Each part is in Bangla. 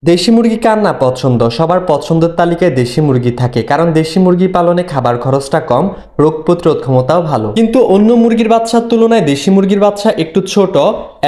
দেশি মুরগি কার না পছন্দ? সবার পছন্দের তালিকায় দেশি মুরগি থাকে, কারণ দেশি মুরগি পালনে খাবার খরচটা কম, রোগ প্রতিরোধ ক্ষমতাও ভালো। কিন্তু অন্য মুরগির বাচ্চার তুলনায় দেশি মুরগির বাচ্চা একটু ছোট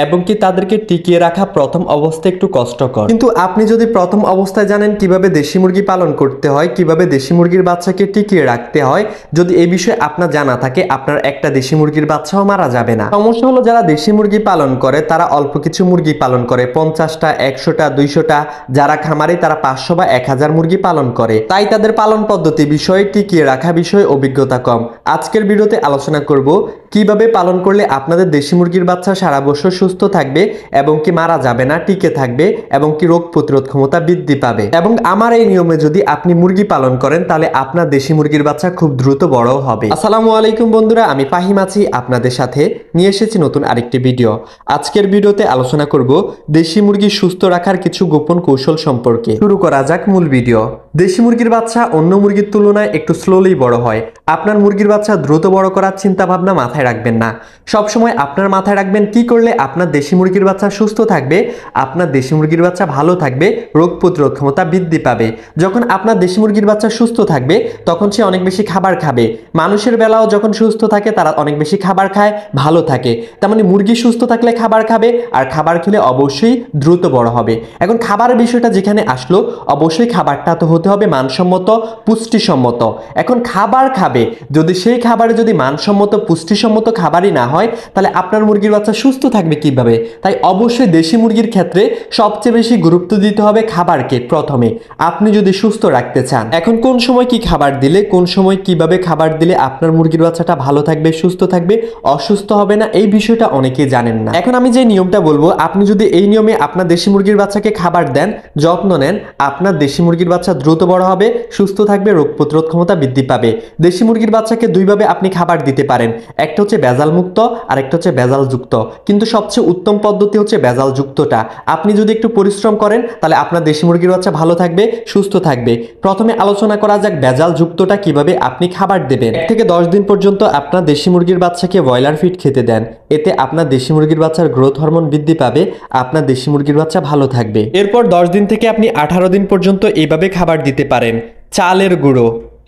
এবং কি তাদেরকে টিকিয়ে রাখা প্রথম অবস্থায় একটু কষ্টকর। কিন্তু আপনি যদি প্রথম অবস্থায় জানেন কিভাবে দেশি মুরগি পালন করতে হয়, কিভাবে দেশি মুরগির বাচ্চাকে টিকিয়ে রাখতে হয়, যদি এই বিষয়ে আপনার জানা থাকে, আপনার একটা দেশি মুরগির বাচ্চাও মারা যাবে না। সমস্যা হলো যারা দেশি মুরগি পালন করে তারা অল্প কিছু মুরগি পালন করে, 50টা 100টা 200টা, যারা খামারে তারা 500 বা 1000 মুরগি পালন করে, তাই তাদের পালন পদ্ধতি বিষয়ে টিকিয়ে রাখা বিষয়ে অভিজ্ঞতা কম। আজকের ভিডিওতে আলোচনা করব কিভাবে পালন করলে আপনাদের দেশি মুরগির বাচ্চা সারা বছর সুস্থ থাকবে এবং কি মারা যাবে না, টিকে থাকবে এবং কি রোগ প্রতিরোধ ক্ষমতা বৃদ্ধি পাবে। এবং আমার এই নিয়মে যদি আপনি মুরগি পালন করেন তাহলে আপনার দেশি মুরগির বাচ্চা খুব দ্রুত বড় হবে। আসসালামু আলাইকুম বন্ধুরা, আমি ফাহিম আছি আপনাদের সাথে, নিয়ে এসেছি নতুন আরেকটি ভিডিও। আজকের ভিডিওতে আলোচনা করব দেশি মুরগি সুস্থ রাখার কিছু গোপন কৌশল সম্পর্কে। শুরু করা যাক মূল ভিডিও। দেশি মুরগির বাচ্চা অন্য মুরগির তুলনায় একটু স্লোলি বড় হয়। আপনার মুরগির বাচ্চা দ্রুত বড় করার চিন্তা ভাবনা মাথায় রাখবেন না। সবসময় আপনার মাথায় রাখবেন কি করলে আপনার দেশি মুরগির বাচ্চা সুস্থ থাকবে, আপনার দেশি মুরগির বাচ্চা ভালো থাকবে, রোগ প্রতিরোধ ক্ষমতা বৃদ্ধি পাবে। যখন আপনার দেশি মুরগির বাচ্চা সুস্থ থাকবে তখন সে অনেক বেশি খাবার খাবে। মানুষের বেলাও যখন সুস্থ থাকে তারা অনেক বেশি খাবার খায়, ভালো থাকে। তার মানে মুরগি সুস্থ থাকলে খাবার খাবে, আর খাবার খেলে অবশ্যই দ্রুত বড় হবে। এখন খাবারের বিষয়টা যেখানে আসলো, অবশ্যই খাবারটা তো হতে হবে মানসম্মত, পুষ্টিসম্মত। এখন খাবার খাবে, যদি সেই খাবারে যদি মানসম্মত পুষ্টিসম্মত খাবারই না হয় তাহলে আপনার মুরগির বাচ্চা সুস্থ থাকবে কিভাবে? তাই অবশ্যই দেশি মুরগির ক্ষেত্রে সবচেয়ে বেশি গুরুত্ব দিতে হবে খাবারকে প্রথমে, আপনি যদি সুস্থ রাখতে চান। এখন কোন সময় কি খাবার দিলে, কোন সময় কিভাবে খাবার দিলে আপনার মুরগির বাচ্চাটা ভালো থাকবে, সুস্থ থাকবে, অসুস্থ হবে না, এই বিষয়টা অনেকেই জানেন না। এখন আমি যে নিয়মটা বলবো, আপনি যদি এই নিয়মে আপনার দেশি মুরগির বাচ্চাকে খাবার দেন, যত্ন নেন, আপনার দেশি মুরগির বাচ্চা দ্রুত বড় হবে, সুস্থ থাকবে, রোগ প্রতিরোধ ক্ষমতা বৃদ্ধি পাবে। দেশি মুরগির বাচ্চাকে দুইভাবে আপনি খাবার দিতে পারেন, একটা হচ্ছে ভেজাল মুক্ত আর একটা হচ্ছে ভেজাল যুক্ত। কিন্তু সবচেয়ে উত্তম পদ্ধতি হচ্ছে ভেজাল যুক্তটা। আপনি যদি একটু পরিশ্রম করেন তাহলে আপনার দেশি মুরগির বাচ্চা ভালো থাকবে, সুস্থ থাকবে। প্রথমে আলোচনা করা যাক ভেজাল যুক্তটা কিভাবে আপনি খাবার দেবেন। 1 থেকে 10 দিন পর্যন্ত আপনার দেশি মুরগির বাচ্চাকে ব্রয়লার ফিড খেতে দেন। এতে আপনার দেশি মুরগির বাচ্চার গ্রোথ হরমোন বৃদ্ধি পাবে, আপনার দেশি মুরগির বাচ্চা ভালো থাকবে। এরপর 10 দিন থেকে আপনি 18 দিন পর্যন্ত এইভাবে খাবার দিতে পারেন। চালের গুঁড়ো,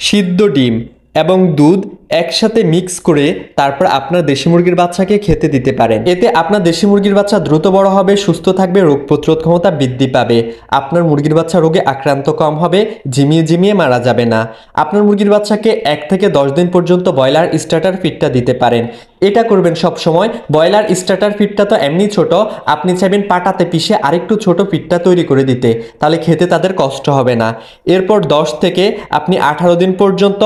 সিদ্ধ ডিম এবং দুধ একসাথে মিক্স করে তারপর আপনার দেশি মুরগির বাচ্চাকে খেতে দিতে পারেন। এতে আপনার দেশি মুরগির বাচ্চা দ্রুত বড় হবে, সুস্থ থাকবে, রোগ প্রতিরোধ ক্ষমতা বৃদ্ধি পাবে। আপনার মুরগির বাচ্চা রোগে আক্রান্ত কম হবে, ঝিমিয়ে ঝিমিয়ে মারা যাবে না। আপনার মুরগির বাচ্চাকে 1 থেকে 10 দিন পর্যন্ত ব্রয়লার স্টার্টার ফিডটা দিতে পারেন। এটা করবেন সব সময়। ব্রয়লার স্টার্টার ফিডটা তো এমনি ছোট, আপনি চাইবেন পাটাতে পিষে আরেকটু ছোট ফিডটা তৈরি করে দিতে, তাহলে খেতে তাদের কষ্ট হবে না। এরপর 10 থেকে আপনি 18 দিন পর্যন্ত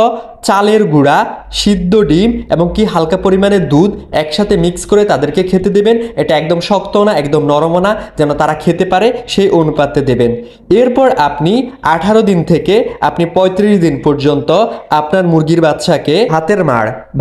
চালের গুঁড়া, সিদ্ধ ডিম এবং কি হালকা পরিমাণে দুধ একসাথে মিক্স করে তাদেরকে খেতে দেবেন। এটা একদম শক্ত না, একদম নরমও না, যেন তারা খেতে পারে সেই অনুপাতে দেবেন। এরপর আপনি 18 দিন থেকে আপনি 35 দিন পর্যন্ত আপনার মুরগির বাচ্চাকে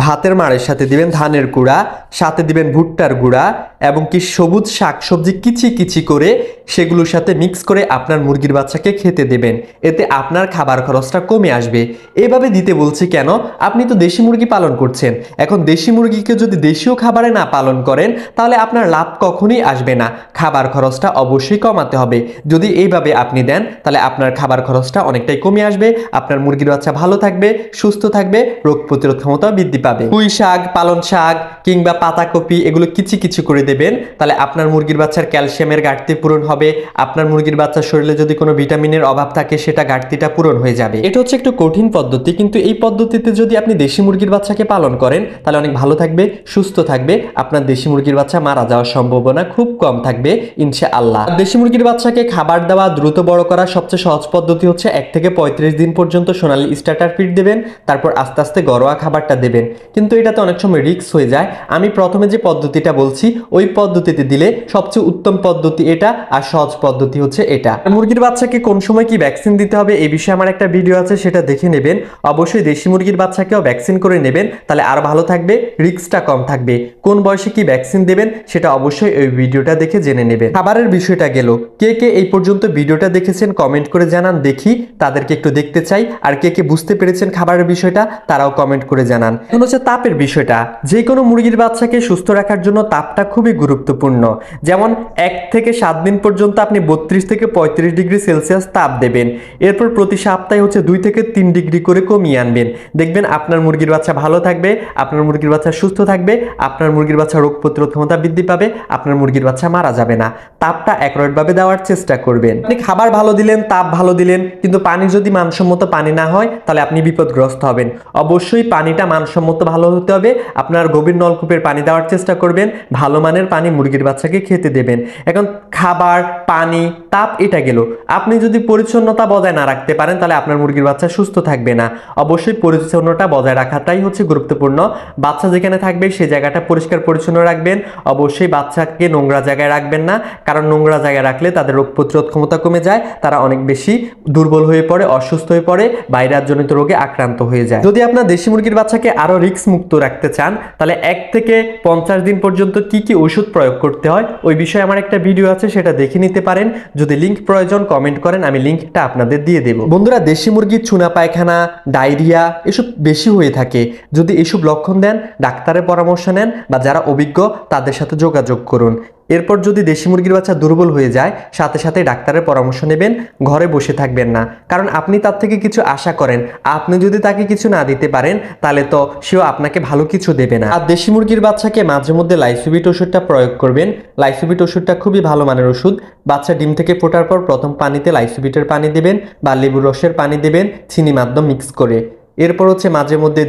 ভাতের মাড়ের সাথে দিবেন ধানের গুঁড়া, সাথে দিবেন ভুট্টার গুঁড়া এবং কি সবুজ শাকসবজি কিচি কিচি করে সেগুলোর সাথে মিক্স করে আপনার মুরগির বাচ্চাকে খেতে দেবেন। এতে আপনার খাবার খরচটা কমে আসবে। এভাবে দিতে বলছি কেন, আপনি তো দেশি মুরগি পালন করছেন। এখন দেশি মুরগিকে যদি দেশীয় খাবারে না পালন করেন তাহলে আপনার লাভ কখনোই আসবে না, খাবার খরচটা অবশ্যই কমাতে হবে। যদি এইভাবে আপনি দেন তাহলে আপনার খাবার খরচটা অনেকটাই কমে আসবে, আপনার মুরগির বাচ্চা ভালো থাকবে, সুস্থ থাকবে, রোগ প্রতিরোধ ক্ষমতা বৃদ্ধি পাবে। পুঁই শাক, পালং শাক কিংবা পাতাকপি এগুলো কিচি কিচি করে দেবেন, তাহলে আপনার মুরগির বাচ্চার ক্যালসিয়ামের ঘাটতি পূরণ হবে। আপনার মুরগির বাচ্চার শরীরে যদি কোনো ভিটামিনের অভাব থাকে সেটা ঘাটতিটা পূরণ হয়ে যাবে। এটা হচ্ছে একটু কঠিন পদ্ধতি, কিন্তু এই পদ্ধতিতে যদি আপনি দেশি মুরগির বাচ্চাকে পালন করেন তাহলে অনেক ভালো থাকবে, সুস্থ থাকবে, আপনার দেশি মুরগির বাচ্চা মারা যাওয়ার সম্ভাবনা খুব কম থাকবে ইনশাআল্লাহ। দেশি মুরগির বাচ্চাকে খাবার দেওয়া, দ্রুত বড় করা সবচেয়ে সহজ পদ্ধতি হচ্ছে 1 থেকে 35 দিন পর্যন্ত সোনালী স্টার্টার ফিড দেবেন, তারপর আস্তে আস্তে ঘরোয়া খাবারটা দেবেন। কিন্তু এটাতে অনেক সময় রিস্ক হয়ে যায়। আমি প্রথমে যে পদ্ধতিটা বলছি ওই পদ্ধতিতে দিলে সবচেয়ে উত্তম পদ্ধতি এটা, আর সহজ পদ্ধতি হচ্ছে এটা। মুরগির বাচ্চাকে কোন সময় কি ভ্যাকসিন দিতে হবে এই বিষয়ে আমার একটা ভিডিও আছে, সেটা দেখে নেবেন। অবশ্যই দেশি মুরগির বাচ্চাকেও ভ্যাকসিন করে নেবেন তাহলে আরো ভালো থাকবে, রিস্কটা কম থাকবে। কোন বয়সে কি ভ্যাকসিন দেবেন সেটা অবশ্যই এই ভিডিওটা দেখে জেনে নেবেন। খাবারের বিষয়টা গেল, কে কে এই পর্যন্ত ভিডিওটা দেখেছেন কমেন্ট করে জানান, দেখি তাদেরকে একটু দেখতে চাই। আর কে কে বুঝতে পেরেছেন খাবারের বিষয়টা তারাও কমেন্ট করে জানান। এখন হচ্ছে তাপের বিষয়টা, যে কোনো মুরগির বাচ্চাকে সুস্থ রাখার জন্য তাপটা খুবই গুরুত্বপূর্ণ। যেমন 1 থেকে 7 দিন পর্যন্ত আপনি 32 থেকে 35 ডিগ্রি সেলসিয়াস তাপ দেবেন, এরপর প্রতি সপ্তাহে হচ্ছে 2 থেকে 3 ডিগ্রি করে কমিয়ে আনবেন। দেখবেন আপনার মুরগির বাচ্চা ভালো থাকবে, আপনার মুরগির বাচ্চা সুস্থ থাকবে, আপনার মুরগির বাচ্চা রোগ প্রতিরোধ ক্ষমতা বৃদ্ধি পাবে, আপনার মুরগির বাচ্চা মারা যাবে না। তাপটা একরোটভাবে দেওয়ার চেষ্টা করবেন। আপনি খাবার ভালো দিলেন, তাপ ভালো দিলেন, কিন্তু পানি যদি মানসম্মত পানি না হয় তাহলে আপনি বিপদগ্রস্ত হবেন। অবশ্যই পানিটা মানসম্মত ভালো হতে হবে। আপনার গভীর নলকূপের পানি দেওয়ার চেষ্টা করবেন, ভালো মানের পানি মুরগির বাচ্চাকে খেতে দেবেন। এখন খাবার, পানি, তাপ এটা গেল। আপনি যদি পরিচ্ছন্নতা বজায় না রাখতে পারেন তাহলে আপনার মুরগির বাচ্চা সুস্থ থাকবে না। অবশ্যই পরিচ্ছন্নতা বজায় রাখাটাই হচ্ছে গুরুত্বপূর্ণ। বাচ্চা যেখানে থাকবে সেই জায়গাটা পরিষ্কার পরিচ্ছন্ন রাখবেন। অবশ্যই বাচ্চাকে নোংরা জায়গায় রাখবেন না, কারণ নোংরা জায়গায় রাখলে তাদের রোগ প্রতিরোধ ক্ষমতা কমে যায়, তারা অনেক বেশি দুর্বল হয়ে পড়ে, অসুস্থ হয়ে পড়ে, ভাইরাসজনিত রোগে আক্রান্ত হয়ে যায়। যদি আপনার দেশি মুরগির বাচ্চাকে আরো রিস্ক মুক্ত রাখতে চান তাহলে 1 থেকে 50 দিন পর্যন্ত কি কি ওষুধ প্রয়োগ করতে হয় ওই বিষয়ে আমার একটা ভিডিও আছে, সেটা দেখে নিতে পারেন। যদি লিংক প্রয়োজন কমেন্ট করেন, আমি লিংকটা আপনাদের দিয়ে দেব। বন্ধুরা, দেশি মুরগির চুনা পায়খানা, ডায়রিয়া এসব বেশি হয়ে থাকে। যদি এসব লক্ষণ দেন ডাক্তারের পরামর্শ নেন বা যারা অভিজ্ঞ তাদের সাথে যোগাযোগ করুন। এরপর যদি দেশি মুরগির বাচ্চা দুর্বল হয়ে যায় সাথে সাথে ডাক্তারের পরামর্শ নেবেন, ঘরে বসে থাকবেন না। কারণ আপনি তার থেকে কিছু আশা করেন, আপনি যদি তাকে কিছু না দিতে পারেন তাহলে তো সেও আপনাকে ভালো কিছু দেবে না। আর দেশি মুরগির বাচ্চাকে মাঝে মধ্যে লাইসোবিট ওষুধটা প্রয়োগ করবেন। লাইসোবিট ওষুধটা খুবই ভালো মানের ওষুধ। বাচ্চা ডিম থেকে ফোটার পর প্রথম পানিতে লাইসোবিটের পানি দেবেন বা লেবুর রসের পানি দেবেন চিনি মাধ্যম মিক্স করে। এরপর হচ্ছে মাঝে মধ্যে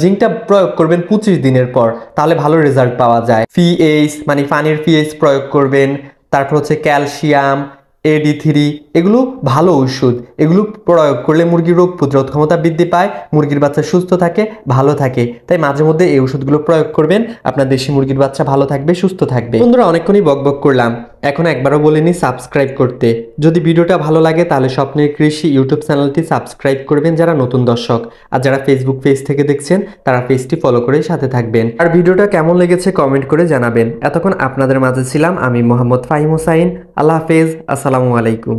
জিঙ্কটা প্রয়োগ করবেন 25 দিনের পর, তাহলে ভালো রেজাল্ট পাওয়া যায়। পিএইচ মানে পানির পিএইচ প্রয়োগ করবেন। তারপর হচ্ছে ক্যালসিয়াম, AD3 এগুলো ভালো ওষুধ। এগুলো প্রয়োগ করলে মুরগির রোগ প্রতিরোধ ক্ষমতা বৃদ্ধি পায়, মুরগির বাচ্চা সুস্থ থাকে, ভালো থাকে। তাই মাঝে মধ্যে এই ওষুধগুলো প্রয়োগ করবেন, আপনার দেশি মুরগির বাচ্চা ভালো থাকবে, সুস্থ থাকবে। বন্ধুরা, অনেকক্ষণই বকবক করলাম, এখন একবারও বলিনি সাবস্ক্রাইব করতে। যদি ভিডিওটা ভালো লাগে তাহলে স্বপ্নের কৃষি ইউটিউব চ্যানেলটি সাবস্ক্রাইব করবেন যারা নতুন দর্শক, আর যারা ফেসবুক পেজ থেকে দেখছেন তারা পেজটি ফলো করে সাথে থাকবেন। আর ভিডিওটা কেমন লেগেছে কমেন্ট করে জানাবেন। এতক্ষণ আপনাদের মাঝে ছিলাম আমি মোহাম্মদ ফাহিম হোসাইন। আল্লাহ হাফেজ, আসসালামু আলাইকুম।